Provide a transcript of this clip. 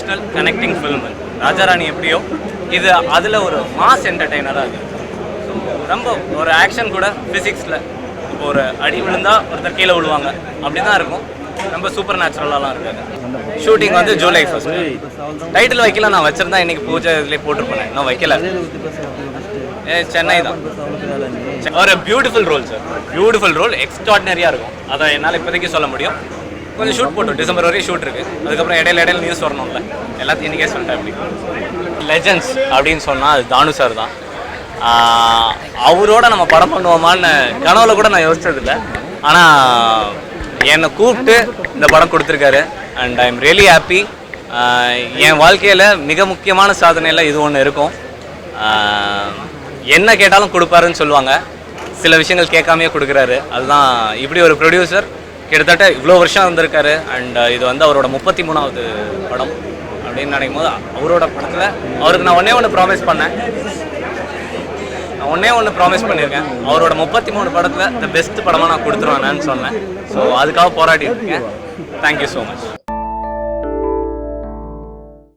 Emotional connecting film. Raja Rani எப்படியோ இது அதில் ஒரு மாஸ் என்டர்டெய்னராக இருக்குது. ஸோ ரொம்ப ஒரு ஆக்ஷன் கூட ஃபிசிக்ஸில் இப்போ ஒரு அடி விழுந்தால் ஒருத்தர் கீழே விழுவாங்க அப்படி தான் இருக்கும். ரொம்ப சூப்பர் நேச்சுரலாலாம் இருக்காது. ஷூட்டிங் வந்து ஜூலை 1. டைட்டில் வைக்கல, நான் வச்சுருந்தா இன்றைக்கி பூஜை இதுலேயே போட்டிருப்பேன். இன்னும் வைக்கல. சென்னை தான். ஒரு beautiful role sir, beautiful role, எக்ஸ்ட்ராடினரியாக இருக்கும். அதை என்னால் இப்போதைக்கு சொல்ல முடியும். கொஞ்சம் ஷூட் போட்டோம், டிசம்பர் வரையும் ஷூட் இருக்குது. அதுக்கப்புறம் இடையில நியூஸ் வரணும்ல, எல்லாத்தையும் இன்றைக்கே சொல்லிட்டேன். அப்படி லெஜண்ட்ஸ் அப்படின்னு சொன்னால் அது தானு சார் தான். அவரோட நம்ம படம் பண்ணுவோமான்னு கனவுல கூட நான் யோசிச்சதில்லை. ஆனால் என்னை கூப்பிட்டு இந்த படம் கொடுத்துருக்காரு. And I am really happy. என் வாழ்க்கையில் மிக முக்கியமான சாதனையில் இது ஒன்று இருக்கும். என்ன கேட்டாலும் கொடுப்பாருன்னு சொல்லுவாங்க, சில விஷயங்கள் கேட்காமையே கொடுக்குறாரு. அதுதான் இப்படி ஒரு ப்ரொடியூசர் கிட்டத்தட்ட இவ்வளோ வருஷம் வந்திருக்காரு. அண்ட் இது வந்து அவரோட 33வது படம் அப்படின்னு நினைக்கும் போது அவரோட படத்தில் அவருக்கு நான் ஒன்றே ப்ராமிஸ் பண்ணேன். நான் ஒன்றே ப்ராமிஸ் பண்ணியிருக்கேன், அவரோட 33 படத்தில் த பெஸ்ட் படமாக நான் கொடுத்துருவேன்னு சொன்னேன். ஸோ அதுக்காக போராடி இருக்கேன். Thank you so much.